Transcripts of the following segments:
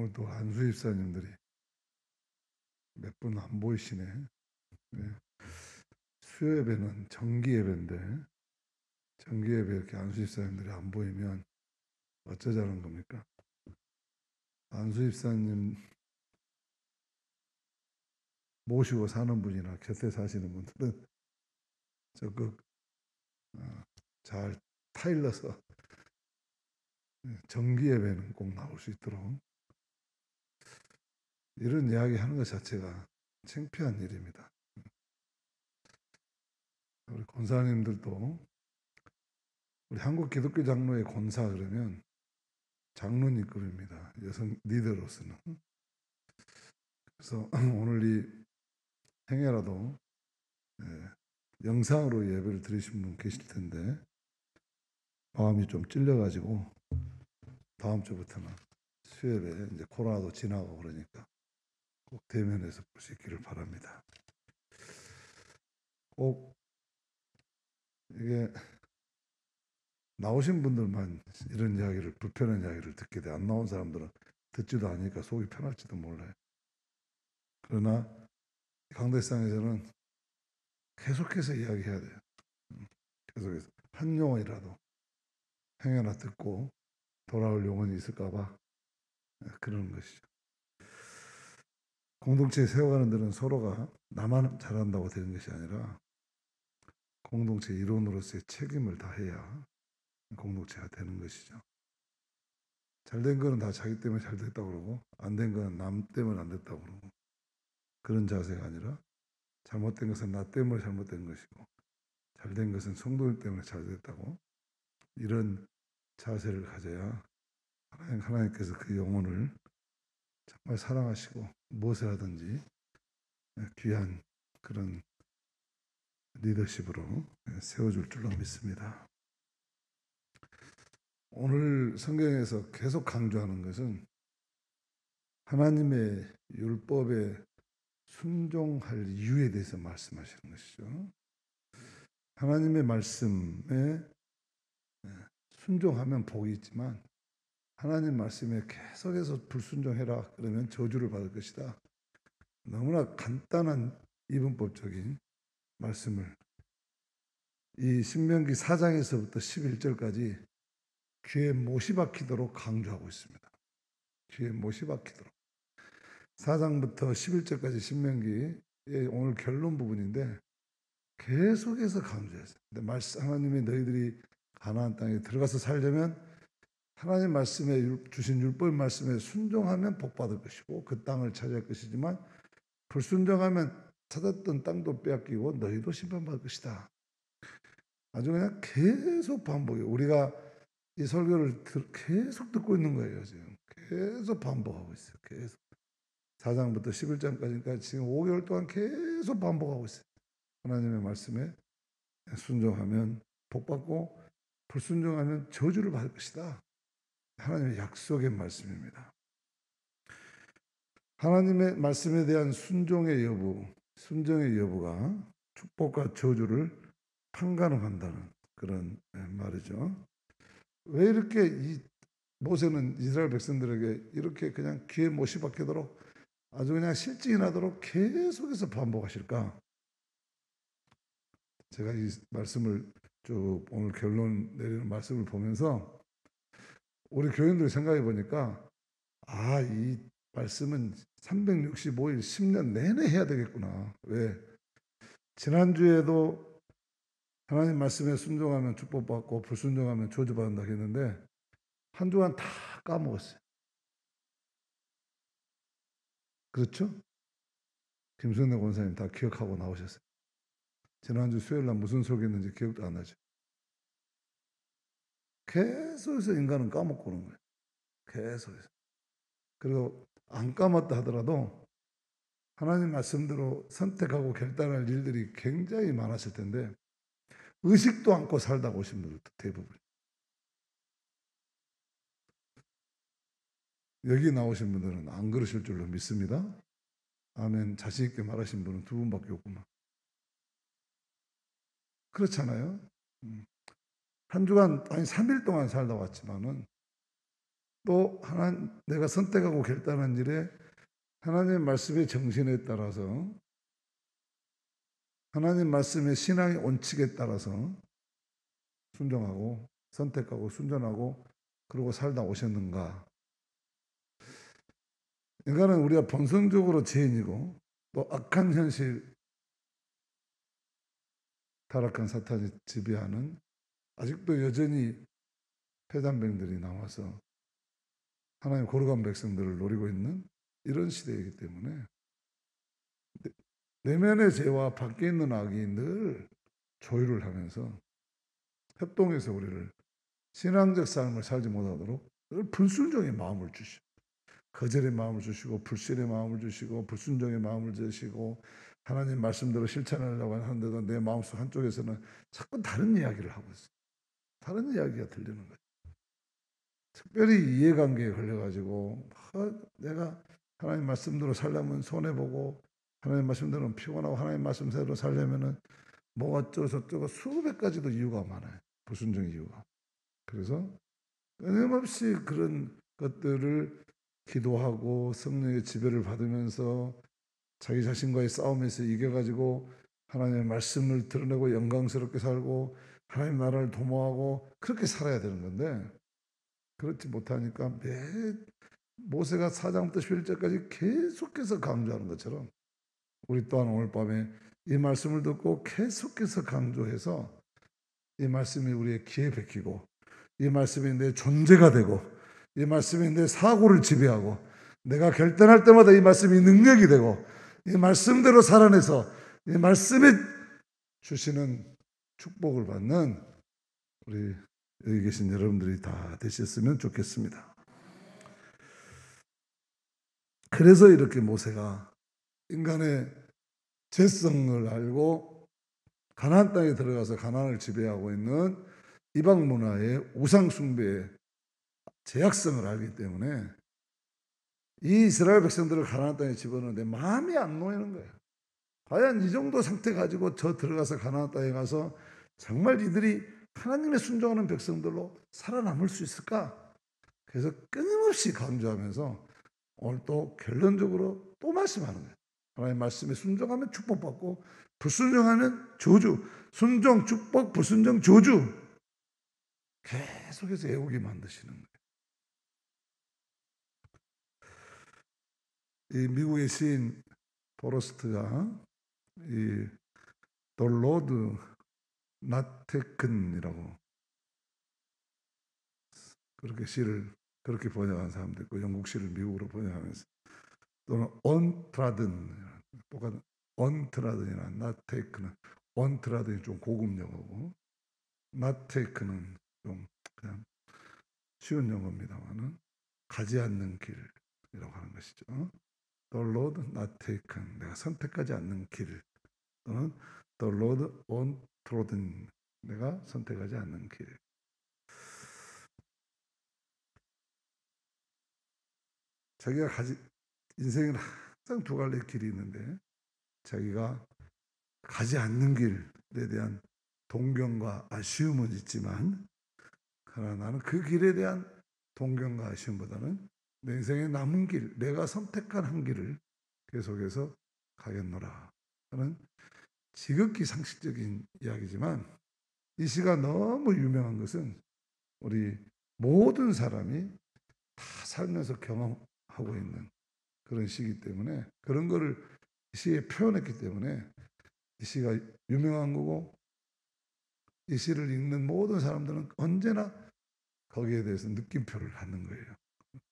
오늘도 안수 집사님들이 몇 분 안 보이시네. 네. 수요 예배는 정기 예배인데 정기 예배 이렇게 안수 집사님들이 안 보이면 어쩌자는 겁니까? 안수 집사님 모시고 사는 분이나 곁에 사시는 분들은 적극 잘 타일러서 정기 예배는 꼭 나올 수 있도록 이런 이야기 하는 것 자체가 창피한 일입니다. 우리 권사님들도 우리 한국 기독교 장로의 권사 그러면 장로님급입니다. 여성 리더로서는. 그래서 오늘 이 행여라도 영상으로 예배를 드리신 분 계실 텐데 마음이 좀 찔려가지고 다음 주부터는 수요예배 이제 코로나도 지나고 그러니까 꼭 대면해서 볼 수 있기를 바랍니다. 꼭 이게 나오신 분들만 이런 이야기를 불편한 이야기를 듣게 돼. 안 나온 사람들은 듣지도 않으니까 속이 편할지도 몰라요. 그러나 강대상에서는 계속해서 이야기해야 돼요. 계속해서 한 용어이라도 행여나 듣고 돌아올 영혼이 있을까봐 그러는 것이죠. 공동체 세워가는 데는 서로가 나만 잘한다고 되는 것이 아니라 공동체 일원으로서의 책임을 다해야 공동체가 되는 것이죠. 잘된 거는 다 자기 때문에 잘 됐다고 그러고 안 된 거는 남 때문에 안 됐다고 그러고 그런 자세가 아니라 잘못된 것은 나 때문에 잘못된 것이고 잘된 것은 성도님 때문에 잘 됐다고 이런 자세를 가져야 하나님께서 그 영혼을 정말 사랑하시고 무엇을 하든지 귀한 그런 리더십으로 세워줄 줄로 믿습니다. 오늘 성경에서 계속 강조하는 것은 하나님의 율법에 순종할 이유에 대해서 말씀하시는 것이죠. 하나님의 말씀에 순종하면 복이 있지만 하나님 말씀에 계속해서 불순종해라 그러면 저주를 받을 것이다. 너무나 간단한 이분법적인 말씀을 이 신명기 4장에서부터 11절까지 귀에 못이 박히도록 강조하고 있습니다. 귀에 못이 박히도록. 4장부터 11절까지 신명기의 오늘 결론 부분인데 계속해서 강조했어요. 근데 말씀 하나님이 너희들이 가나안 땅에 들어가서 살려면 하나님 말씀에 주신 율법 말씀에 순종하면 복 받을 것이고 그 땅을 차지할 것이지만 불순종하면 찾았던 땅도 빼앗기고 너희도 심판받을 것이다. 아주 그냥 계속 반복해요. 우리가 이 설교를 계속 듣고 있는 거예요. 지금 계속 반복하고 있어요. 계속 4장부터 11장까지 지금 5개월 동안 계속 반복하고 있어요. 하나님의 말씀에 순종하면 복받고 불순종하면 저주를 받을 것이다. 하나님의 약속의 말씀입니다. 하나님의 말씀에 대한 순종의 여부, 순종의 여부가 축복과 저주를 판가름한다는 그런 말이죠. 왜 이렇게 이 모세는 이스라엘 백성들에게 이렇게 그냥 귀에 못이 박히도록 아주 그냥 실증이 나도록 계속해서 반복하실까? 제가 이 말씀을 쭉 오늘 결론 내리는 말씀을 보면서 우리 교인들이 생각해 보니까 이 말씀은 365일 10년 내내 해야 되겠구나. 왜? 지난주에도 하나님 말씀에 순종하면 축복받고 불순종하면 저주받는다 했는데 한 주간 다 까먹었어요. 그렇죠? 김순례 권사님 다 기억하고 나오셨어요. 지난주 수요일 날 무슨 설교했는지 기억도 안 나죠. 계속해서 인간은 까먹고 그런 거예요. 계속해서. 그리고 안 까먹다 하더라도 하나님 말씀대로 선택하고 결단할 일들이 굉장히 많았을 텐데 의식도 않고 살다 오신 분들도 대부분. 여기 나오신 분들은 안 그러실 줄로 믿습니다. 아멘. 자신 있게 말하신 분은 두 분밖에 없구만. 그렇잖아요. 한 주간, 아니 3일 동안 살다 왔지만은 또 내가 선택하고 결단한 일에 하나님의 말씀의 정신에 따라서, 하나님 말씀의 신앙의 원칙에 따라서 순종하고 선택하고 순종하고 그러고 살다 오셨는가? 인간은 우리가 본성적으로 죄인이고 또 악한 현실, 타락한 사탄이 지배하는, 아직도 여전히 폐단병들이 나와서 하나님 거룩한 백성들을 노리고 있는 이런 시대이기 때문에 내면의 죄와 밖에 있는 악이 늘 조율을 하면서 협동해서 우리를 신앙적 삶을 살지 못하도록 늘 불순종의 마음을 주시고, 거절의 마음을 주시고, 불신의 마음을 주시고, 불순종의 마음을 주시고, 하나님 말씀대로 실천하려고 하는데도 내 마음속 한쪽에서는 자꾸 다른 이야기를 하고 있어요. 다른 이야기가 들리는 거예요. 특별히 이해관계에 걸려가지고 내가 하나님 말씀대로 살려면 손해보고, 하나님 말씀대로 피곤하고, 하나님 말씀대로 살려면은 뭐 어쩌고 저쩌고 수백 가지도 이유가 많아요. 불순종의 이유가. 그래서 끊임없이 그런 것들을 기도하고 성령의 지배를 받으면서 자기 자신과의 싸움에서 이겨가지고 하나님의 말씀을 드러내고 영광스럽게 살고 하나님 나라를 도모하고 그렇게 살아야 되는 건데, 그렇지 못하니까 모세가 4장부터 11절까지 계속해서 강조하는 것처럼 우리 또한 오늘 밤에 이 말씀을 듣고 계속해서 강조해서 이 말씀이 우리의 귀에 베끼고, 이 말씀이 내 존재가 되고, 이 말씀이 내 사고를 지배하고, 내가 결단할 때마다 이 말씀이 능력이 되고, 이 말씀대로 살아내서 이 말씀이 주시는 축복을 받는 우리 여기 계신 여러분들이 다 되셨으면 좋겠습니다. 그래서 이렇게 모세가 인간의 죄성을 알고 가나안 땅에 들어가서 가나안을 지배하고 있는 이방 문화의 우상 숭배의 제약성을 알기 때문에 이 이스라엘 백성들을 가나안 땅에 집어넣는데 마음이 안 놓이는 거예요. 과연 이 정도 상태 가지고 저 들어가서 가나안 땅에 가서 정말 이들이 하나님의 순종하는 백성들로 살아남을 수 있을까? 그래서 끊임없이 강조하면서 오늘 또 결론적으로 또 말씀하는 거예요. 하나님의 말씀에 순종하면 축복받고 불순종하면 저주. 순종, 축복, 불순종, 저주. 계속해서 애우게 만드시는 거예요. 이 미국의 시인 포로스트가 이 The Road Not Taken이라고 그렇게 시를 그렇게 번역한 사람도 있고, 영국 시를 미국으로 번역하면서 또는 untrodden, 똑같은 untrodden이나 not taken은, untrodden이 좀 고급 영어고 not taken은 좀 그냥 쉬운 영어입니다만은 가지 않는 길이라고 하는 것이죠. The road not taken, 내가 선택하지 않는 길, 또는 The road untrodden, 내가 선택하지 않는 길. 자기가 인생은 항상 두 갈래 길이 있는데 자기가 가지 않는 길에 대한 동경과 아쉬움은 있지만, 그러나 나는 그 길에 대한 동경과 아쉬움보다는 내 인생의 남은 길, 내가 선택한 한 길을 계속해서 가겠노라 하는 지극히 상식적인 이야기지만, 이 시가 너무 유명한 것은 우리 모든 사람이 다 살면서 경험하고 있는 그런 시이기 때문에, 그런 거를 이 시에 표현했기 때문에 이 시가 유명한 거고, 이 시를 읽는 모든 사람들은 언제나 거기에 대해서 느낌표를 갖는 거예요.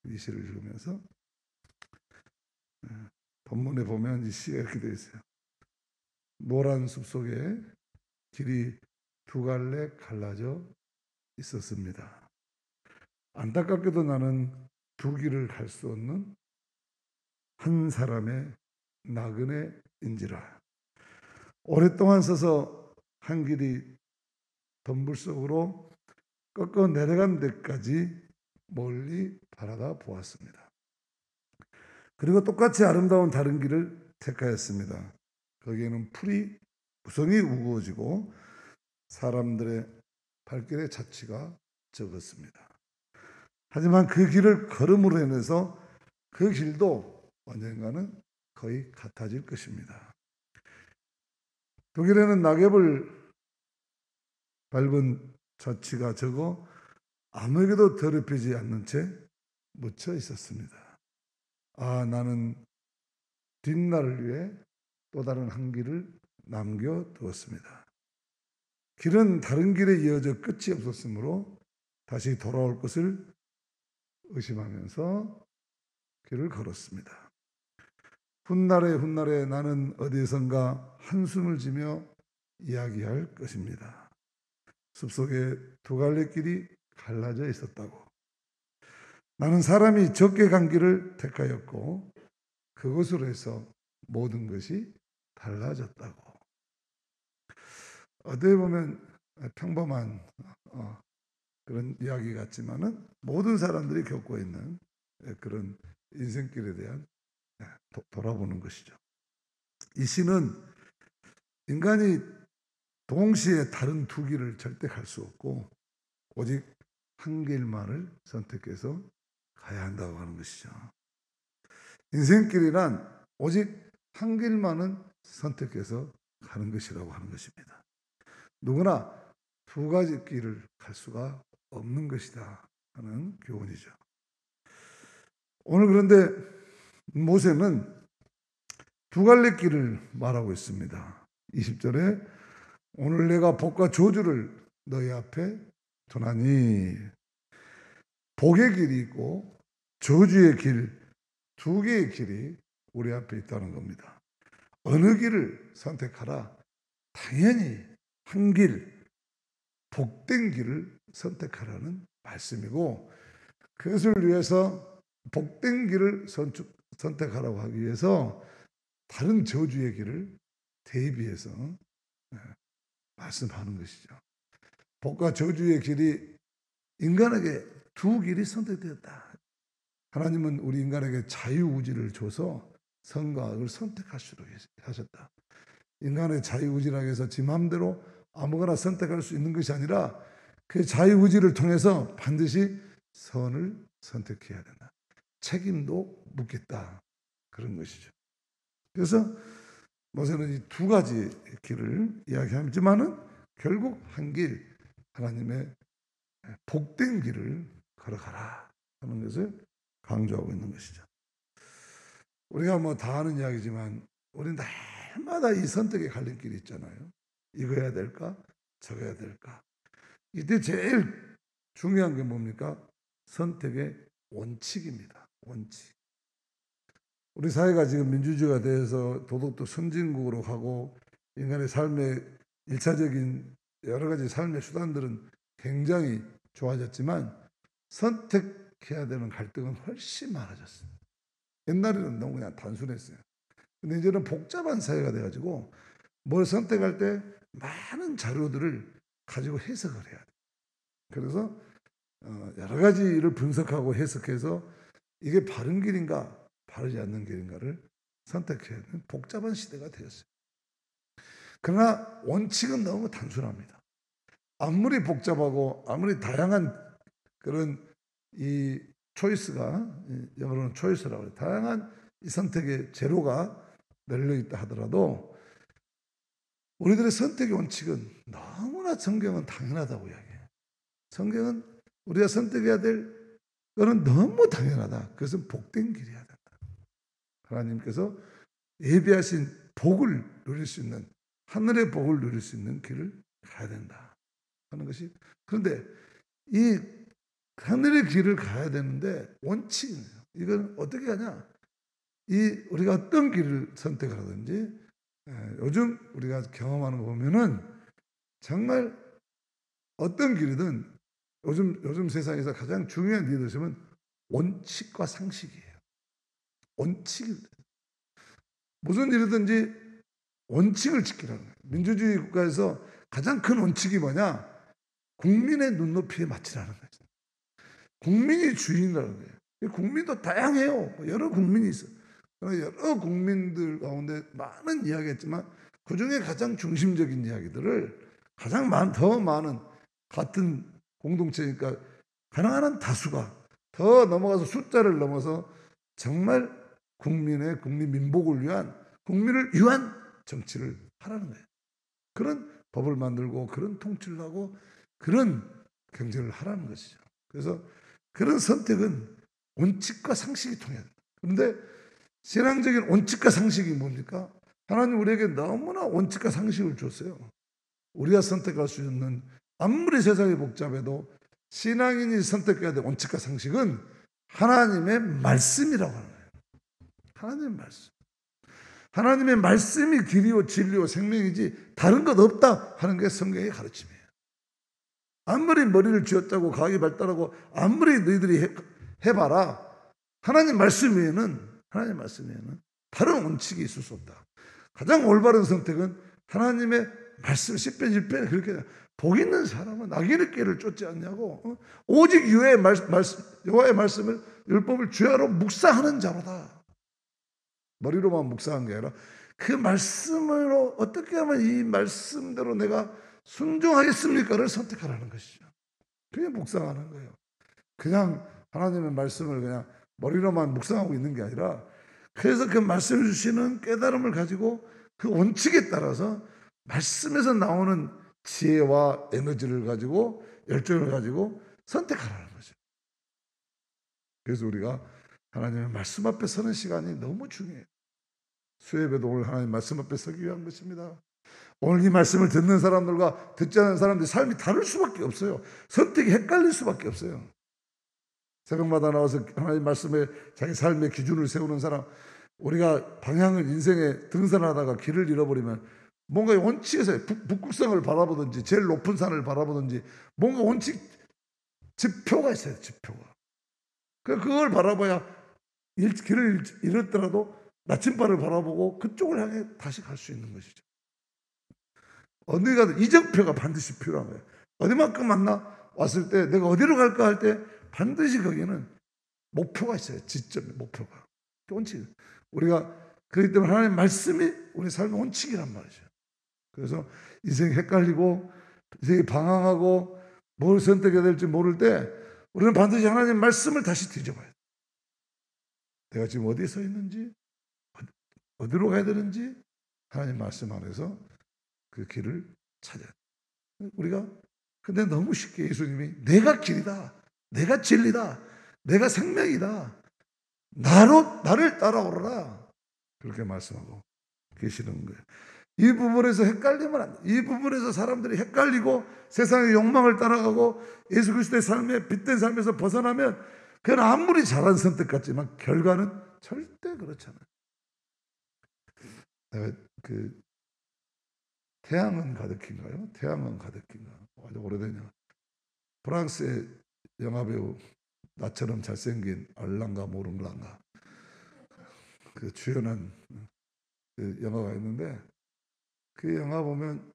이 시를 읽으면서 본문에 보면 이 시가 이렇게 되어 있어요. 노란 숲 속에 길이 두 갈래 갈라져 있었습니다. 안타깝게도 나는 두 길을 갈 수 없는 한 사람의 나그네인지라. 오랫동안 서서 한 길이 덤불 속으로 꺾어 내려간 데까지 멀리 바라다 보았습니다. 그리고 똑같이 아름다운 다른 길을 택하였습니다. 거기에는 풀이 무성히 우거지고 사람들의 발길의 자취가 적었습니다. 하지만 그 길을 걸음으로 인해서 그 길도 언젠가는 거의 같아질 것입니다. 독일에는 낙엽을 밟은 자취가 적어 아무에게도 더럽히지 않는 채 묻혀 있었습니다. 나는 뒷날을 위해 또 다른 한 길을 남겨두었습니다. 길은 다른 길에 이어져 끝이 없었으므로 다시 돌아올 것을 의심하면서 길을 걸었습니다. 훗날에 나는 어디선가 한숨을 지며 이야기할 것입니다. 숲속에 두 갈래 길이 갈라져 있었다고. 나는 사람이 적게 간 길을 택하였고 그것으로 해서 모든 것이 달라졌다고. 어떻게 보면 평범한 그런 이야기 같지만은 모든 사람들이 겪고 있는 그런 인생길에 대한 돌아보는 것이죠. 이 시는 인간이 동시에 다른 두 길을 절대 갈 수 없고 오직 한 길만을 선택해서 가야 한다고 하는 것이죠. 인생길이란 오직 한 길만은 선택해서 가는 것이라고 하는 것입니다. 누구나 두 가지 길을 갈 수가 없는 것이다 하는 교훈이죠. 오늘 그런데 모세는 두 갈래 길을 말하고 있습니다. 20절에 오늘 내가 복과 저주를 너희 앞에 두나니, 복의 길이 있고 저주의 길, 두 개의 길이 우리 앞에 있다는 겁니다. 어느 길을 선택하라? 당연히 한 길, 복된 길을 선택하라는 말씀이고, 그것을 위해서 복된 길을 선택하라고 하기 위해서 다른 저주의 길을 대비해서 말씀하는 것이죠. 복과 저주의 길이 인간에게 두 길이 선택되었다. 하나님은 우리 인간에게 자유의지를 줘서 선과 악을 선택할 수 있게 하셨다. 인간의 자유의지라고 해서 지 마음대로 아무거나 선택할 수 있는 것이 아니라 그 자유의지를 통해서 반드시 선을 선택해야 된다. 책임도 묻겠다. 그런 것이죠. 그래서 모세는 이 두 가지 길을 이야기하지만은 결국 한 길, 하나님의 복된 길을 걸어가라 하는 것을 강조하고 있는 것이죠. 우리가 뭐 다 아는 이야기지만 우리는 날마다 이 선택의 갈림길이 있잖아요. 이거 해야 될까? 저거 해야 될까? 이때 제일 중요한 게 뭡니까? 선택의 원칙입니다. 원칙. 우리 사회가 지금 민주주의가 돼서 도덕도 선진국으로 가고 인간의 삶의 일차적인 여러 가지 삶의 수단들은 굉장히 좋아졌지만 선택해야 되는 갈등은 훨씬 많아졌어요. 옛날에는 너무 그냥 단순했어요. 근데 이제는 복잡한 사회가 돼가지고 뭘 선택할 때 많은 자료들을 가지고 해석을 해야 돼요. 그래서 여러 가지를 분석하고 해석해서 이게 바른 길인가 바르지 않는 길인가를 선택해야 하는 복잡한 시대가 되었어요. 그러나 원칙은 너무 단순합니다. 아무리 복잡하고 아무리 다양한 그런 이 초이스가, 영어로는 초이스라고 해요. 다양한 이 선택의 재료가 널려있다 하더라도 우리들의 선택의 원칙은 너무나 성경은 당연하다고 이야기해요. 성경은 우리가 선택해야 될 거는 너무 당연하다. 그것은 복된 길이어야 된다. 하나님께서 예비하신 복을 누릴 수 있는, 하늘의 복을 누릴 수 있는 길을 가야 된다 하는 것이. 그런데 이 하늘의 길을 가야 되는데 원칙이에요. 이건 어떻게 하냐? 우리가 어떤 길을 선택하든지 요즘 우리가 경험하는 거 보면은 정말 어떤 길이든 요즘 세상에서 가장 중요한 리더십은 원칙과 상식이에요. 원칙입니다. 무슨 일이든지 원칙을 지키라는 거예요. 민주주의 국가에서 가장 큰 원칙이 뭐냐? 국민의 눈높이에 맞추라는 거예요. 국민이 주인이라는 거예요. 국민도 다양해요. 여러 국민이 있어요. 여러 국민들 가운데 많은 이야기가 있지만 그 중에 가장 중심적인 이야기들을 가장 더 많은 같은 공동체니까 가능한 한 다수가 더 넘어가서 숫자를 넘어서 정말 국민 민복을 위한, 국민을 위한 정치를 하라는 거예요. 그런 법을 만들고 그런 통치를 하고 그런 경제를 하라는 것이죠. 그래서 그런 선택은 원칙과 상식이 통해야 된다. 그런데 신앙적인 원칙과 상식이 뭡니까? 하나님 우리에게 너무나 원칙과 상식을 줬어요. 우리가 선택할 수 있는, 아무리 세상이 복잡해도 신앙인이 선택해야 될 원칙과 상식은 하나님의 말씀이라고 하는 거예요. 하나님의 말씀. 하나님의 말씀이 길이요 진리요 생명이지 다른 것 없다 하는 게 성경의 가르침이에요. 아무리 머리를 쥐었다고 과학이 발달하고 아무리 너희들이 해봐라, 하나님 말씀 외에는 다른 원칙이 있을 수 없다. 가장 올바른 선택은 하나님의 말씀. 10편 1편에 그렇게, 복 있는 사람은 악인의 길을 쫓지 않냐고, 오직 여호와의 말씀을, 율법을 주야로 묵상하는 자로다. 머리로만 묵상한 게 아니라 그 말씀으로 어떻게 하면 이 말씀대로 내가 순종하겠습니까를 선택하라는 것이죠. 그게 묵상하는 거예요. 그냥 하나님의 말씀을 그냥 머리로만 묵상하고 있는 게 아니라, 그래서 그 말씀을 주시는 깨달음을 가지고 그 원칙에 따라서 말씀에서 나오는 지혜와 에너지를 가지고, 열정을 가지고 선택하라는 거죠. 그래서 우리가 하나님의 말씀 앞에 서는 시간이 너무 중요해요. 수예배도 오늘 하나님 말씀 앞에 서기 위한 것입니다. 오늘 이 말씀을 듣는 사람들과 듣지 않는 사람들의 삶이 다를 수밖에 없어요. 선택이 헷갈릴 수밖에 없어요. 새벽마다 나와서 하나님 말씀에 자기 삶의 기준을 세우는 사람, 우리가 방향을, 인생에 등산하다가 길을 잃어버리면 뭔가 원칙에서 북극성을 바라보든지 제일 높은 산을 바라보든지 뭔가 원칙, 지표가 있어요. 지표가. 그걸 바라봐야 길을 잃었더라도 나침반을 바라보고 그쪽을 향해 다시 갈 수 있는 것이죠. 어디 가든 이정표가 반드시 필요한 거예요. 어디만큼 만나 왔을 때 내가 어디로 갈까 할 때 반드시 거기는 목표가 있어요. 지점의 목표가. 원칙. 우리가 그렇기 때문에 하나님의 말씀이 우리 삶의 원칙이란 말이죠. 그래서 인생이 헷갈리고 인생이 방황하고 뭘 선택해야 될지 모를 때 우리는 반드시 하나님의 말씀을 다시 뒤져봐야 돼요. 내가 지금 어디에 서 있는지, 어디로 가야 되는지 하나님 말씀 안에서 그 길을 찾아야 돼요. 우리가 근데 너무 쉽게 예수님이 내가 길이다, 내가 진리다, 내가 생명이다, 나를 따라오라, 그렇게 말씀하고 계시는 거예요. 이 부분에서 헷갈리면 안 돼. 이 부분에서 사람들이 헷갈리고 세상의 욕망을 따라가고 예수 그리스도의 삶에 빛된 삶에서 벗어나면 그건 아무리 잘한 선택 같지만 결과는 절대 그렇지 않아요. 내가 그 태양은 가득히인가요? 태양은 가득히인가? 아주 오래된 영화. 프랑스의 영화배우 나처럼 잘생긴 알랑가 모르랑가 그 주연한 그 영화가 있는데, 그 영화 보면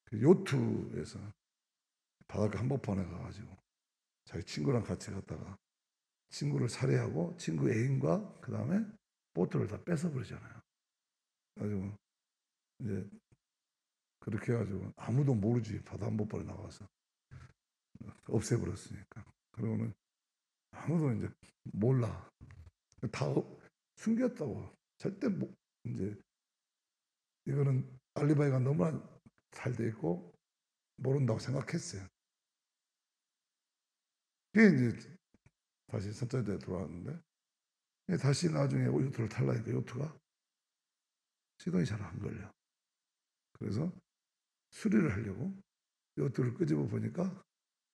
그 요트에서 바닷가 한복판에 가가지고 자기 친구랑 같이 갔다가 친구를 살해하고 친구 애인과 그 다음에 보트를 다 뺏어버리잖아요. 그래가지고 이제 그렇게 해가지고 아무도 모르지, 바다 한복판에 나가서 없애버렸으니까. 그러고는 아무도 이제 몰라. 다 숨겼다고. 절대 이제 이거는 알리바이가 너무나 잘 돼 있고 모른다고 생각했어요. 그게 이제 다시 선자대에 돌아왔는데, 다시 나중에 요트를 탈라니까 요트가 시동이 잘 안 걸려. 그래서 수리를 하려고 요트를 끄집어 보니까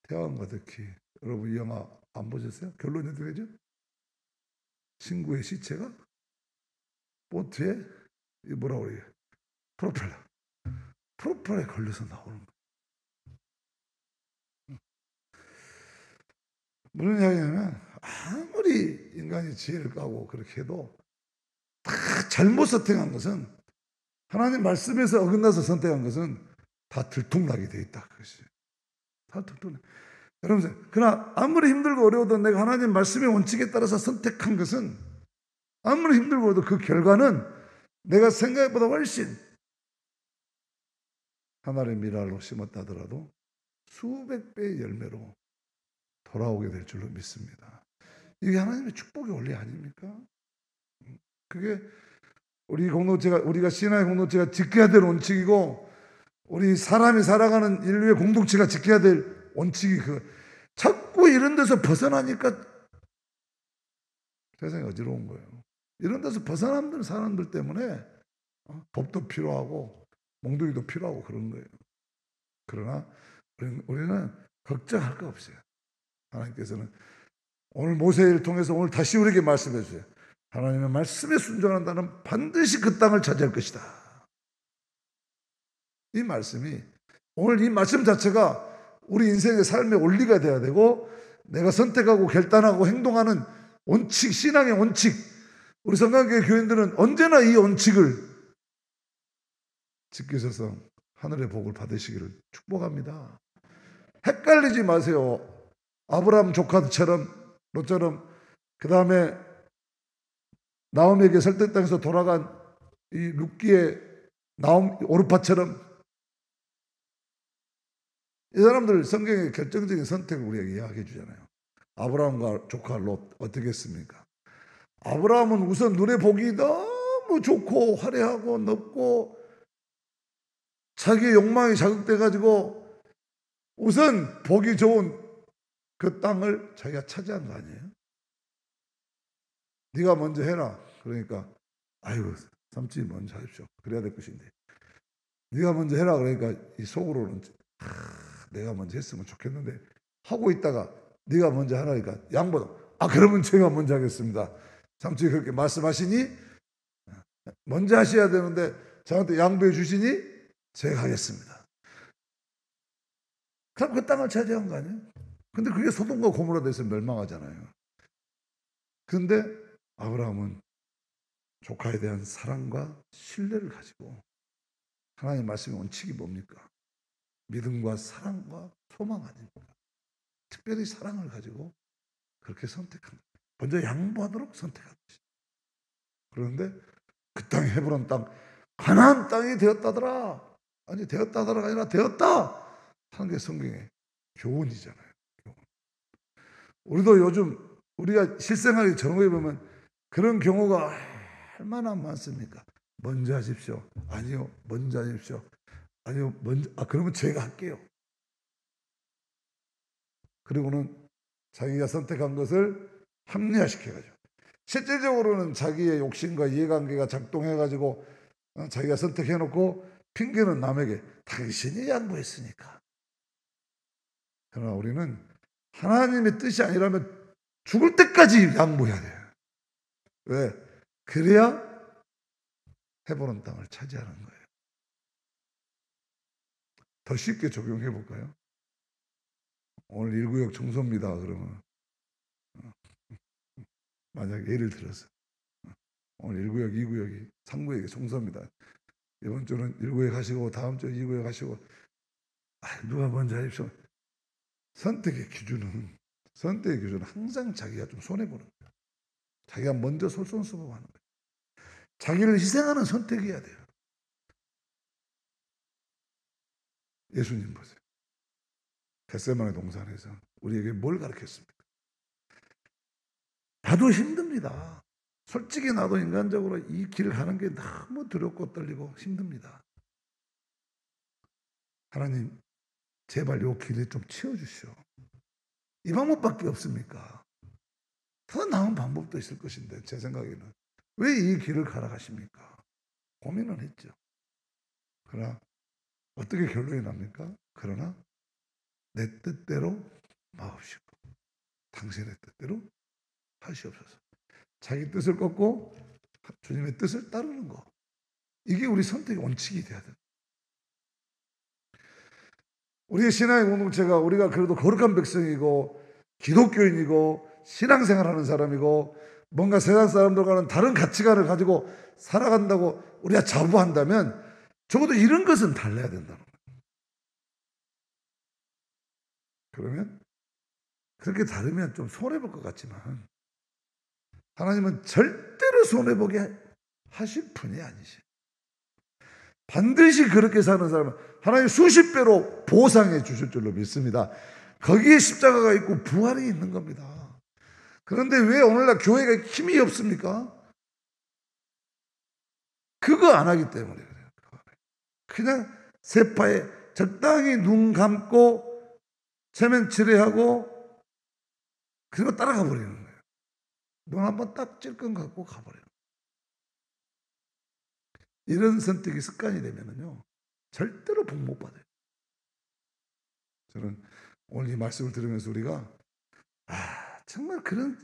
태양 가득히. 여러분 이 영화 안 보셨어요? 결론이 어떻게 되죠? 친구의 시체가 보트에 뭐라고 그래요? 프로펠러에 걸려서 나오는 거예요. 무슨 이야기냐면 아무리 인간이 지혜를 까고 그렇게 해도 다 잘못 선택한 것은, 하나님 말씀에서 어긋나서 선택한 것은 다 들통나게 돼 있다. 그것이 다 들통나. 여러분, 그러나 아무리 힘들고 어려워도 내가 하나님 말씀의 원칙에 따라서 선택한 것은, 아무리 힘들고 어려워도 그 결과는 내가 생각보다 훨씬, 하나의 미랄로 심었다 하더라도 수백 배의 열매로 돌아오게 될 줄로 믿습니다. 이게 하나님의 축복의 원리 아닙니까? 그게 우리가 신앙의 공동체가 지켜야 될 원칙이고, 우리 사람이 살아가는 인류의 공동체가 지켜야 될 원칙이 자꾸 이런 데서 벗어나니까 세상이 어지러운 거예요. 이런 데서 벗어나는 사람들 때문에 법도 필요하고 몽둥이도 필요하고 그런 거예요. 그러나 우리는 걱정할 거 없어요. 하나님께서는 오늘 모세를 통해서 오늘 다시 우리에게 말씀해 주세요. 하나님의 말씀에 순종하는 자는 반드시 그 땅을 차지할 것이다. 이 말씀이, 오늘 이 말씀 자체가 우리 인생의 삶의 원리가 되어야 되고, 내가 선택하고 결단하고 행동하는 원칙, 신앙의 원칙. 우리 성강교회 교인들은 언제나 이 원칙을 지키셔서 하늘의 복을 받으시기를 축복합니다. 헷갈리지 마세요. 아브라함 조카처럼, 너처럼, 그 다음에 나오미에게 설득 땅에서 돌아간 이 룻기의 오르파처럼, 이 사람들 성경의 결정적인 선택을 우리에게 이야기해 주잖아요. 아브라함과 조카 롯 어떻게 했습니까? 아브라함은 우선 눈에 보기 너무 좋고 화려하고 넓고 자기의 욕망이 자극돼 가지고 우선 보기 좋은 그 땅을 자기가 차지한 거 아니에요? 네가 먼저 해라. 그러니까 아이고 삼촌이 먼저 하십시오. 그래야 될 것인데. 네가 먼저 해라. 그러니까 이 속으로는 내가 먼저 했으면 좋겠는데 하고 있다가 네가 먼저 하라니까 양보다 그러면 제가 먼저 하겠습니다. 삼촌이 그렇게 말씀하시니 먼저 하셔야 되는데 저한테 양보해 주시니 제가 하겠습니다. 그럼 그 땅을 차지한 거 아니에요? 근데 그게 소돔과 고모라 돼서 멸망하잖아요. 그런데 아브라함은 조카에 대한 사랑과 신뢰를 가지고, 하나님 말씀의 원칙이 뭡니까? 믿음과 사랑과 소망 아닙니까? 특별히 사랑을 가지고 그렇게 선택한 거예요. 먼저 양보하도록 선택한 것이죠. 그런데 그 땅이 헤브론 땅, 가나안 땅이 되었다더라. 아니 되었다더라가 아니라 되었다 하는 게 성경의 교훈이잖아요. 교훈. 우리도 요즘 우리가 실생활에 적용해 보면 그런 경우가 얼마나 많습니까? 먼저 하십시오. 아니요, 먼저 하십시오. 아니요, 먼저, 그러면 제가 할게요. 그리고는 자기가 선택한 것을 합리화시켜가지고, 실질적으로는 자기의 욕심과 이해관계가 작동해가지고 자기가 선택해놓고 핑계는 남에게 당신이 양보했으니까. 그러나 우리는 하나님의 뜻이 아니라면 죽을 때까지 양보해야 돼요. 왜? 그래야 헤브론 땅을 차지하는 거예요. 더 쉽게 적용해 볼까요? 오늘 1구역 청소입니다. 그러면 만약 예를 들어서 오늘 1구역, 2구역이 3구역이 청소입니다. 이번 주는 1구역 하시고 다음 주 2구역 하시고 누가 먼저 하십시오. 선택의 기준은 항상 자기가 좀 손해보는 거예요. 자기가 먼저 솔선수범하는 거예요. 자기를 희생하는 선택이어야 돼요. 예수님 보세요. 겟세마네 동산에서 우리에게 뭘 가르쳤습니까? 나도 힘듭니다. 솔직히 나도 인간적으로 이 길을 가는 게 너무 두렵고 떨리고 힘듭니다. 하나님 제발 이 길을 좀 치워주시오. 이 방법밖에 없습니까? 더 나은 방법도 있을 것인데 제 생각에는 왜 이 길을 가라 가십니까? 고민은 했죠. 그러나 어떻게 결론이 납니까? 그러나 내 뜻대로 마옵시고 당신의 뜻대로 하시옵소서. 자기 뜻을 꺾고 주님의 뜻을 따르는 거, 이게 우리 선택의 원칙이 돼야 돼요. 우리의 신앙의 공동체가, 우리가 그래도 거룩한 백성이고 기독교인이고 신앙생활하는 사람이고 뭔가 세상 사람들과는 다른 가치관을 가지고 살아간다고 우리가 자부한다면 적어도 이런 것은 달라야 된다는 거예요. 그러면 그렇게 다르면 좀 손해볼 것 같지만 하나님은 절대로 손해보게 하실 분이 아니시죠. 반드시 그렇게 사는 사람은 하나님 수십 배로 보상해 주실 줄로 믿습니다. 거기에 십자가가 있고 부활이 있는 겁니다. 그런데 왜 오늘날 교회가 힘이 없습니까? 그거 안 하기 때문에 그래요. 그냥 세파에 적당히 눈 감고 체면 칠해하고 그리고 따라가 버리는 거예요. 눈 한번 딱 찔끔 갖고 가버려요. 이런 선택이 습관이 되면은요, 절대로 복 못 받아요. 저는 오늘 이 말씀을 들으면서 우리가 정말 그런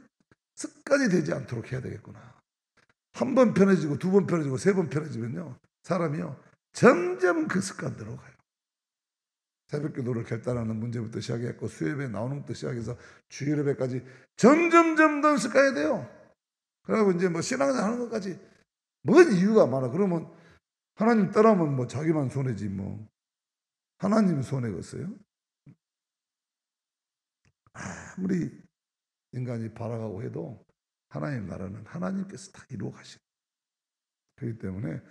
습관이 되지 않도록 해야 되겠구나. 한 번 편해지고 두 번 편해지고 세 번 편해지면요, 사람이요 점점 그 습관대로 가요. 새벽기도를 결단하는 문제부터 시작했고 수요예배 나오는 것부터 시작해서 주일예배까지 점점 더 습관이 돼요. 그리고 이제 뭐 신앙생활 하는 것까지 뭔 이유가 많아. 그러면 하나님 따라하면 뭐 자기만 손해지 뭐 하나님 손해겠어요? 아무리 인간이 바라가고 해도 하나님 나라는 하나님께서 다 이루어 가시고, 그렇기 때문에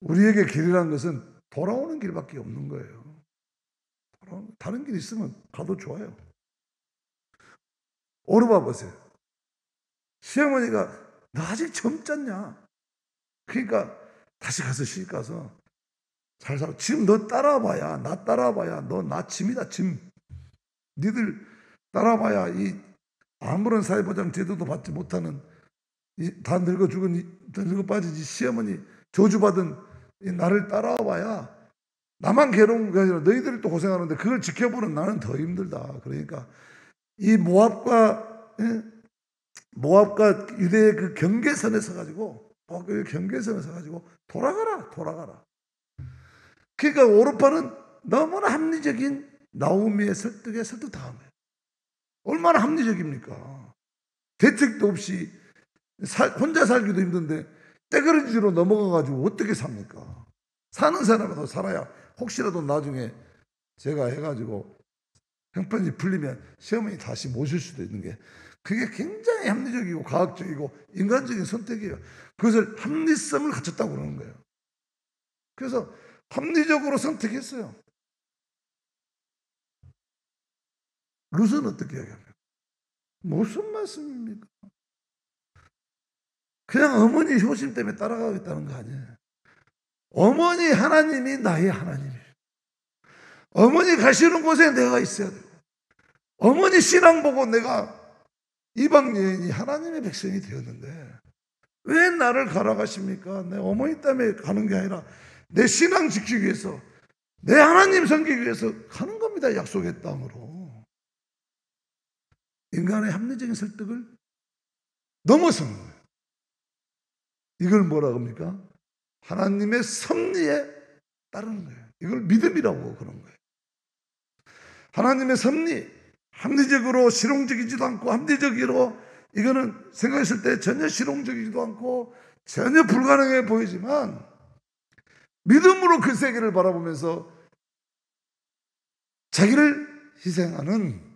우리에게 길이라는 것은 돌아오는 길밖에 없는 거예요. 다른 길 있으면 가도 좋아요. 오르봐 보세요. 시어머니가 너 아직 젊잖냐. 그러니까 다시 가서 시집 가서 잘 살아. 지금 너 따라와봐야, 나 따라와봐야 너 나 짐이다 짐. 니들 따라와봐야 이 아무런 사회보장 제도도 받지 못하는 다 늙어 죽은 늙어 빠진 시어머니 저주받은 이 나를 따라와봐야 나만 괴로운 게 아니라 너희들이 또 고생하는데 그걸 지켜보는 나는 더 힘들다. 그러니까 이 모압과 유대의 그 경계선에 서가지고 돌아가라. 그러니까 오르파는 너무나 합리적인 나오미의 설득에 설득당한 거예요. 얼마나 합리적입니까? 대책도 없이 혼자 살기도 힘든데 떼거리지로 넘어가가지고 어떻게 삽니까? 사는 사람이라도 살아야 혹시라도 나중에 제가 해가지고 형편이 풀리면 시어머니 다시 모실 수도 있는 게, 그게 굉장히 합리적이고 과학적이고 인간적인 선택이에요. 그것을 합리성을 갖췄다고 그러는 거예요. 그래서 합리적으로 선택했어요. 룻은 어떻게 이야기합니까? 무슨 말씀입니까? 그냥 어머니 효심 때문에 따라가겠다는 거 아니에요. 어머니 하나님이 나의 하나님이에요. 어머니 가시는 곳에 내가 있어야 돼요. 어머니 신앙 보고 내가 이방 여인이 하나님의 백성이 되었는데 왜 나를 가라 가십니까? 내 어머니 때문에 가는 게 아니라 내 신앙 지키기 위해서, 내 하나님 섬기기 위해서 가는 겁니다. 약속의 땅으로. 인간의 합리적인 설득을 넘어서는 거예요. 이걸 뭐라고 합니까? 하나님의 섭리에 따르는 거예요. 이걸 믿음이라고 그런 거예요. 하나님의 섭리, 합리적으로 실용적이지도 않고 합리적으로 이거는 생각했을 때 전혀 실용적이지도 않고 전혀 불가능해 보이지만 믿음으로 그 세계를 바라보면서 자기를 희생하는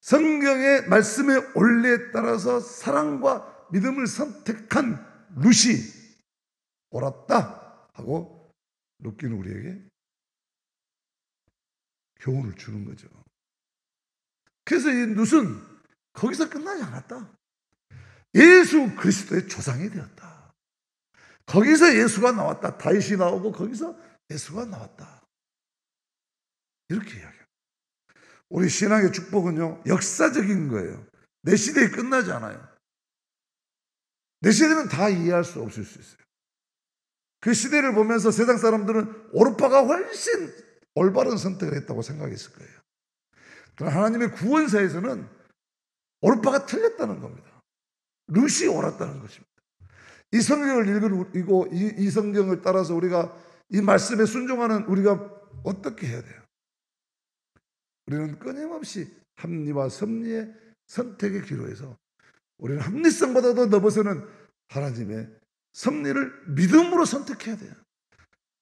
성경의 말씀의 원리에 따라서 사랑과 믿음을 선택한 룻이 옳았다 하고 룻기는 우리에게 교훈을 주는 거죠. 그래서 이 룻은 거기서 끝나지 않았다. 예수 그리스도의 조상이 되었다. 거기서 예수가 나왔다. 다윗이 나오고 거기서 예수가 나왔다. 이렇게 이야기합니다. 우리 신앙의 축복은요, 역사적인 거예요. 내 시대에 끝나지 않아요. 내 시대는 다 이해할 수 없을 수 있어요. 그 시대를 보면서 세상 사람들은 오르파가 훨씬 올바른 선택을 했다고 생각했을 거예요. 그러나 하나님의 구원사에서는 오르파가 틀렸다는 겁니다. 룻이 옳았다는 것입니다. 이 성경을 읽고 이 성경을 따라서 우리가 이 말씀에 순종하는 우리가 어떻게 해야 돼요? 우리는 끊임없이 합리와 섭리의 선택의 기로에서 우리는 합리성보다도 넘어서는 하나님의 섭리를 믿음으로 선택해야 돼요.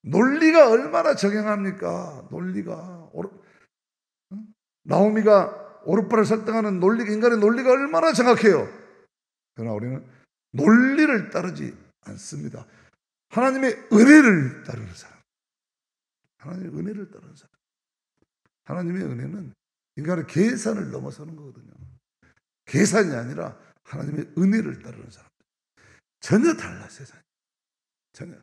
논리가 얼마나 적용합니까? 논리가 나오미가 오르파를 설득하는 인간의 논리가 얼마나 정확해요. 그러나 우리는 논리를 따르지 않습니다. 하나님의 은혜를 따르는 사람. 하나님의 은혜를 따르는 사람. 하나님의 은혜는 인간의 계산을 넘어서는 거거든요. 계산이 아니라 하나님의 은혜를 따르는 사람. 전혀 달라, 세상이. 전혀.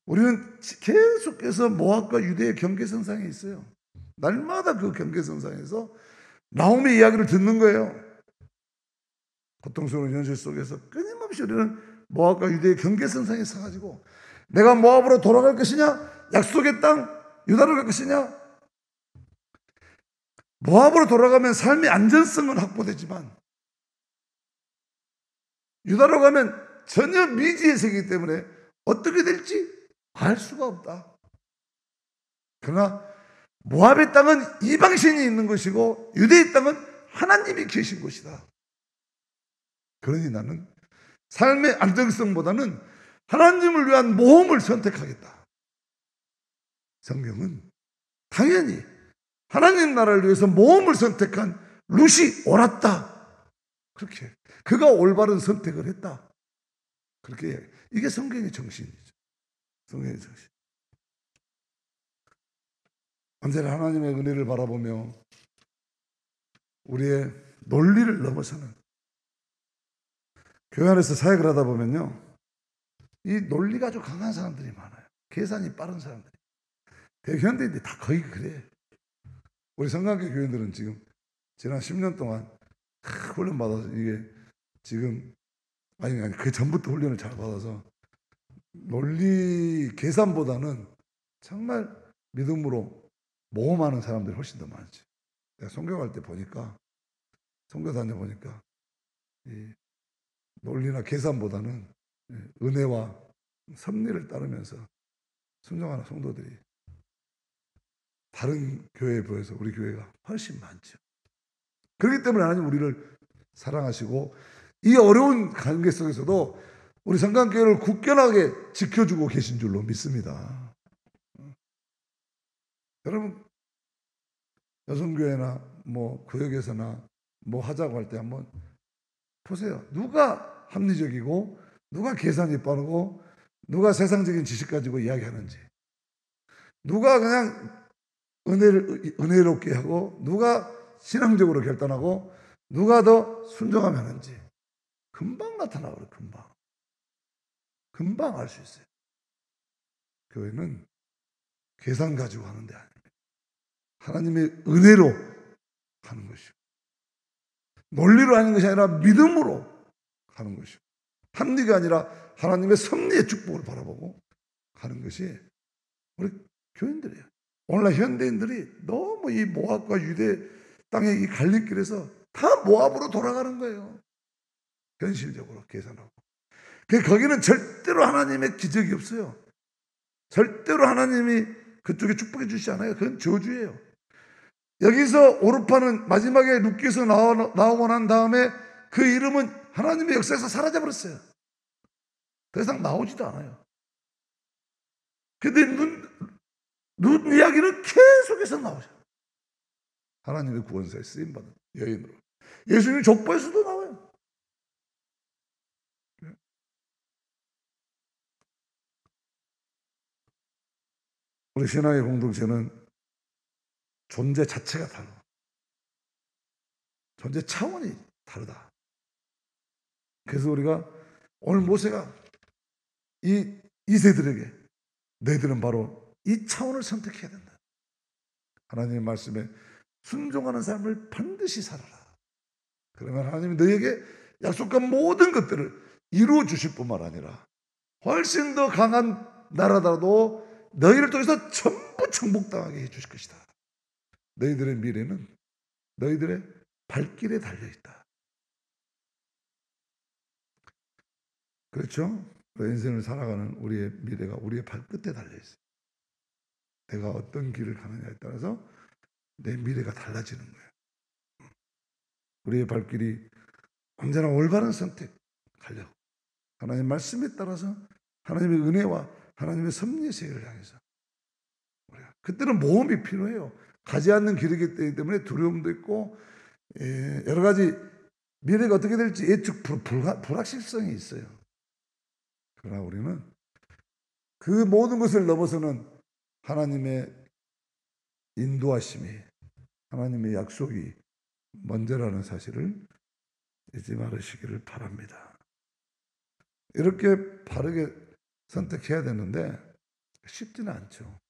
우리는 계속해서 모압과 유대의 경계선상에 있어요. 날마다 그 경계선상에서 나홈의 이야기를 듣는 거예요. 고통스러운 현실 속에서 끊임없이 우리는 모압과 유대의 경계선상에 서가지고 내가 모압으로 돌아갈 것이냐, 약속의 땅 유다로 갈 것이냐. 모압으로 돌아가면 삶의 안전성은 확보되지만 유다로 가면 전혀 미지의 세계이기 때문에 어떻게 될지 알 수가 없다. 그러나 모압의 땅은 이방신이 있는 것이고 유대의 땅은 하나님이 계신 곳이다. 그러니 나는 삶의 안정성보다는 하나님을 위한 모험을 선택하겠다. 성경은 당연히 하나님 나라를 위해서 모험을 선택한 룻이 옳았다. 그렇게 그가 올바른 선택을 했다. 그렇게 이게 성경의 정신이죠. 성경의 정신. 언제나 하나님의 은혜를 바라보며 우리의 논리를 넘어서는 교회 안에서 사역을 하다 보면요, 이 논리가 아주 강한 사람들이 많아요. 계산이 빠른 사람들이. 현대인들이 다 거의 그래. 우리 성강교 교인들은 지금 지난 10년 동안 훈련 받아서 이게 지금 아니 그 전부터 훈련을 잘 받아서 논리 계산보다는 정말 믿음으로 모험하는 사람들이 훨씬 더 많지. 내가 선교할 때 보니까, 선교 다녀보니까 이 논리나 계산보다는 은혜와 섭리를 따르면서 순종하는 성도들이 다른 교회에 비해서 우리 교회가 훨씬 많죠. 그렇기 때문에 하나님 우리를 사랑하시고 이 어려운 관계 속에서도 우리 성강교회를 굳건하게 지켜주고 계신 줄로 믿습니다. 여러분, 여성교회나 뭐 구역에서나 뭐 하자고 할 때 한번 보세요. 누가 합리적이고 누가 계산이 빠르고 누가 세상적인 지식 가지고 이야기하는지, 누가 그냥 은혜롭게 하고 누가 신앙적으로 결단하고 누가 더 순종하면 하는지 금방 나타나거든요. 금방 알 수 있어요. 교회는 계산 가지고 하는 데 아닙니다. 하나님의 은혜로 하는 것이고 논리로 하는 것이 아니라 믿음으로 하는 것이고 합리가 아니라 하나님의 섭리의 축복을 바라보고 하는 것이 우리 교인들이에요. 오늘날 현대인들이 너무 이 모압과 유대 땅의 이 갈림길에서 다 모압으로 돌아가는 거예요. 현실적으로 계산하고. 거기는 절대로 하나님의 기적이 없어요. 절대로 하나님이 그쪽에 축복해 주시지 않아요. 그건 저주예요. 여기서 오르파는 마지막에 룻기에서 나오고 난 다음에 그 이름은 하나님의 역사에서 사라져버렸어요. 더 이상 나오지도 않아요. 근데 룻 이야기는 계속해서 나오죠. 하나님의 구원사에 쓰임받은 여인으로. 예수님 족보에서도 나와요. 우리 신앙의 공동체는 존재 자체가 달라. 존재 차원이 다르다. 그래서 우리가 오늘 모세가 이 세들에게 너희들은 바로 이 차원을 선택해야 된다. 하나님의 말씀에 순종하는 삶을 반드시 살아라. 그러면 하나님이 너희에게 약속한 모든 것들을 이루어 주실 뿐만 아니라 훨씬 더 강한 나라더라도 너희를 통해서 전부 정복당하게 해주실 것이다. 너희들의 미래는 너희들의 발길에 달려있다. 그렇죠? 인생을 살아가는 우리의 미래가 우리의 발끝에 달려있어요. 내가 어떤 길을 가느냐에 따라서 내 미래가 달라지는 거예요. 우리의 발길이 언제나 올바른 선택하려고 하나님의 말씀에 따라서 하나님의 은혜와 하나님의 섭리의 세계를 향해서 그때는 모험이 필요해요. 가지 않는 길이기 때문에 두려움도 있고 여러 가지 미래가 어떻게 될지 예측 불확실성이 있어요. 그러나 우리는 그 모든 것을 넘어서는 하나님의 인도하심이, 하나님의 약속이 먼저라는 사실을 잊지 말으시기를 바랍니다. 이렇게 바르게 선택해야 되는데 쉽지는 않죠.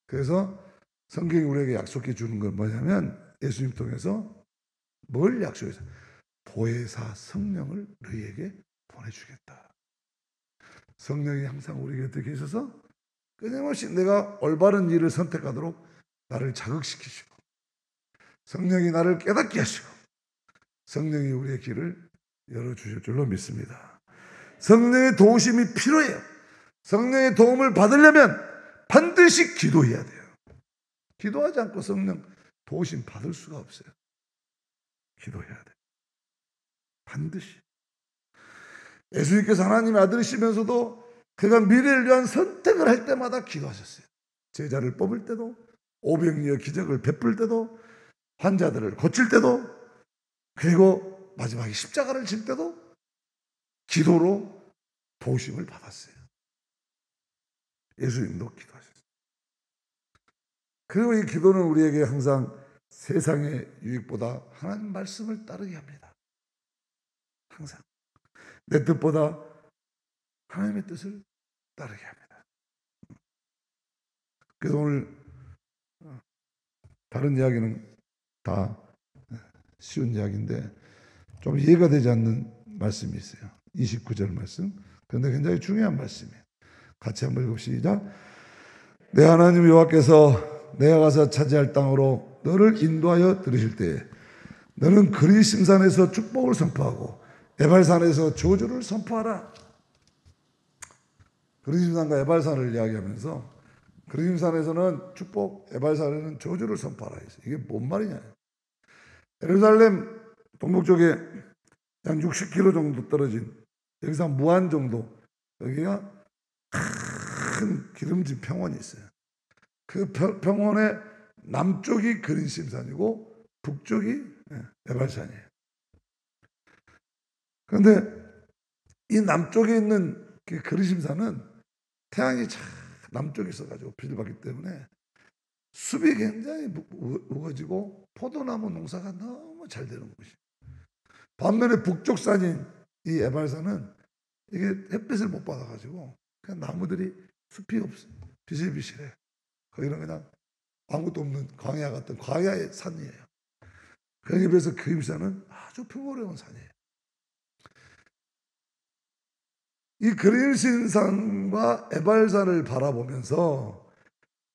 그래서 성경이 우리에게 약속해 주는 건 뭐냐면 예수님 통해서 뭘 약속해서 보혜사 성령을 너희에게 보내주겠다. 성령이 항상 우리 곁에 계셔서 끊임없이 내가 올바른 일을 선택하도록 나를 자극시키시고 성령이 나를 깨닫게 하시고 성령이 우리의 길을 열어주실 줄로 믿습니다. 성령의 도우심이 필요해요. 성령의 도움을 받으려면 반드시 기도해야 돼요. 기도하지 않고 성령 도우심 받을 수가 없어요. 기도해야 돼요. 반드시. 예수님께서 하나님의 아들이시면서도 그가 미래를 위한 선택을 할 때마다 기도하셨어요. 제자를 뽑을 때도, 오병이어 기적을 베풀 때도, 환자들을 고칠 때도, 그리고 마지막에 십자가를 질 때도 기도로 도우심을 받았어요. 예수님도 기도하셨어요. 그리고 이 기도는 우리에게 항상 세상의 유익보다 하나님 말씀을 따르게 합니다. 항상 내 뜻보다 하나님의 뜻을 따르게 합니다. 그래서 오늘 다른 이야기는 다 쉬운 이야기인데 좀 이해가 되지 않는 말씀이 있어요. 29절 말씀. 그런데 굉장히 중요한 말씀이에요. 같이 한번 읽읍시다. 내 하나님 여호와께서 내가 가서 차지할 땅으로 너를 인도하여 들으실 때에 너는 그리심산에서 축복을 선포하고 에발산에서 저주를 선포하라. 그리심산과 에발산을 이야기하면서 그리심산에서는 축복, 에발산에는 저주를 선포하라 했어요. 이게 뭔 말이냐. 예루살렘 동북쪽에 약 60km 정도 떨어진 여기서 무안 정도 여기가 큰 기름진 평원이 있어요. 그 평원의 남쪽이 그리심산이고 북쪽이 에발산이에요. 그런데 이 남쪽에 있는 그 그리심산은 태양이 참 남쪽에 있어가지고 빛을 받기 때문에 숲이 굉장히 우거지고 포도나무 농사가 너무 잘 되는 곳이에요. 반면에 북쪽 산인 이 에발산은 이게 햇빛을 못 받아가지고 그냥 나무들이 숲이 없어요. 비실비실해. 거기는 그냥 아무것도 없는 광야 같은 광야의 산이에요. 거기에 비해서 그림산은 아주 평화로운 산이에요. 이 그림신산과 에발산을 바라보면서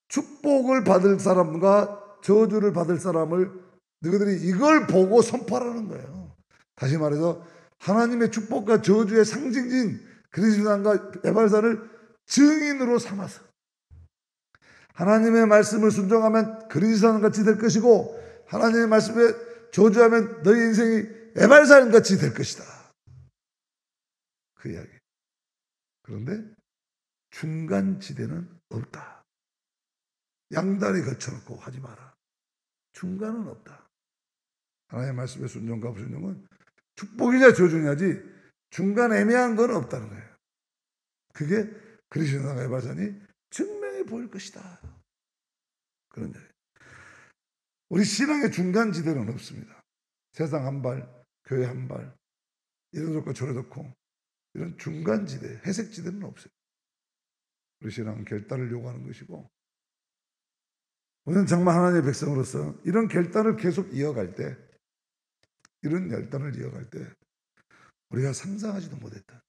축복을 받을 사람과 저주를 받을 사람을 너희들이 이걸 보고 선포하라는 거예요. 다시 말해서 하나님의 축복과 저주의 상징인 그리심산과 에발산을 증인으로 삼아서 하나님의 말씀을 순종하면 그리심산 같이 될 것이고 하나님의 말씀에 저주하면 너희 인생이 에발산 같이 될 것이다. 그 이야기. 그런데 중간지대는 없다. 양다리 걸쳐놓고 하지 마라. 중간은 없다. 하나님의 말씀의 순종과 불순종은 축복이냐 저주냐지 중간 애매한 건 없다는 거예요. 그게 그리스도와 에바산이 증명해 보일 것이다. 그런 얘기예요. 우리 신앙의 중간지대는 없습니다. 세상 한 발, 교회 한 발, 이런 좋고 저런 좋고 이런 중간지대, 회색지대는 없어요. 우리 신앙은 결단을 요구하는 것이고 우리는 정말 하나님의 백성으로서 이런 결단을 계속 이어갈 때 이런 결단을 이어갈 때 우리가 상상하지도 못했던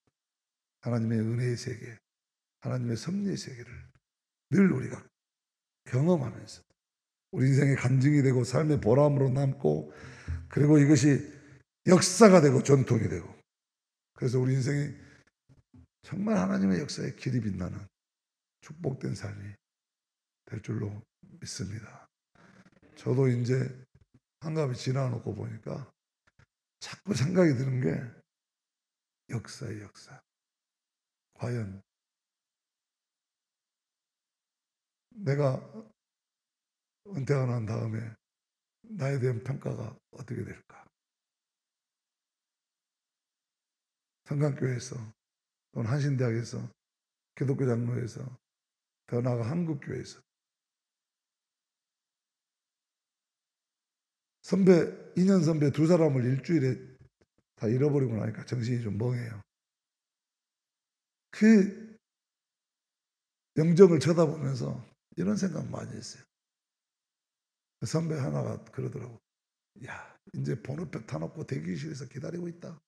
하나님의 은혜의 세계, 하나님의 섭리의 세계를 늘 우리가 경험하면서 우리 인생의 간증이 되고 삶의 보람으로 남고 그리고 이것이 역사가 되고 전통이 되고 그래서 우리 인생이 정말 하나님의 역사에 길이 빛나는 축복된 삶이 될 줄로 믿습니다. 저도 이제 한갑이 지나놓고 보니까 자꾸 생각이 드는 게 역사의 역사. 과연 내가 은퇴가 난 다음에 나에 대한 평가가 어떻게 될까? 성강교회에서 또는 한신대학에서 기독교 장로에서 더 나아가 한국교회에서 선배 2년 선배 두 사람을 일주일에 다 잃어버리고 나니까 정신이 좀 멍해요. 그 영정을 쳐다보면서 이런 생각 많이 했어요. 선배 하나가 그러더라고. 야, 이제 번호표 타놓고 대기실에서 기다리고 있다.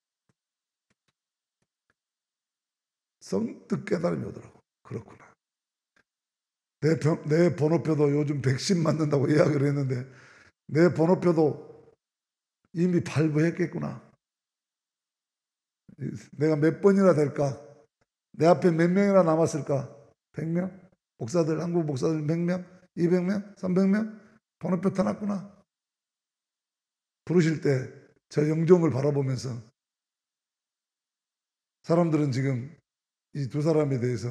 선뜻 깨달음이 오더라고. 그렇구나. 내 번호표도 요즘 백신 맞는다고 예약을 했는데 내 번호표도 이미 발부했겠구나. 내가 몇 번이나 될까? 내 앞에 몇 명이나 남았을까? 100명? 목사들, 한국 목사들 100명? 200명? 300명? 번호표 타놨구나. 부르실 때 저 영종을 바라보면서 사람들은 지금 이 두 사람에 대해서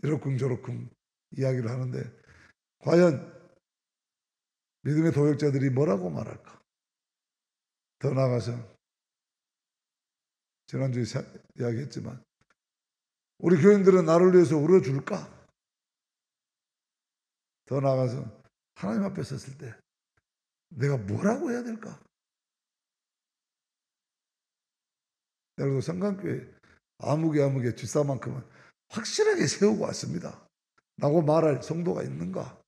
이러쿵저러쿵 이야기를 하는데 과연 믿음의 도역자들이 뭐라고 말할까? 더 나아가서 지난주에 이야기했지만 우리 교인들은 나를 위해서 울어줄까? 더 나아가서 하나님 앞에 섰을 때 내가 뭐라고 해야 될까? 그래도 성강교회 아무개 집사만큼은 확실하게 세우고 왔습니다. 라고 말할 성도가 있는가?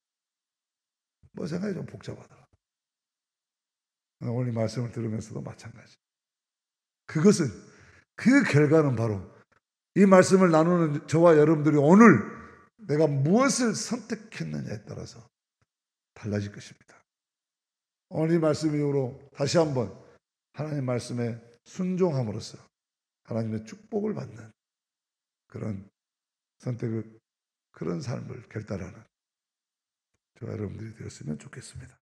뭐 생각이 좀 복잡하더라. 오늘 이 말씀을 들으면서도 마찬가지. 그것은 그 결과는 바로 이 말씀을 나누는 저와 여러분들이 오늘 내가 무엇을 선택했느냐에 따라서 달라질 것입니다. 오늘 이 말씀 이후로 다시 한번 하나님 말씀에 순종함으로써 하나님의 축복을 받는 그런 선택을, 그런 삶을 결단하는 저와 여러분들이 되었으면 좋겠습니다.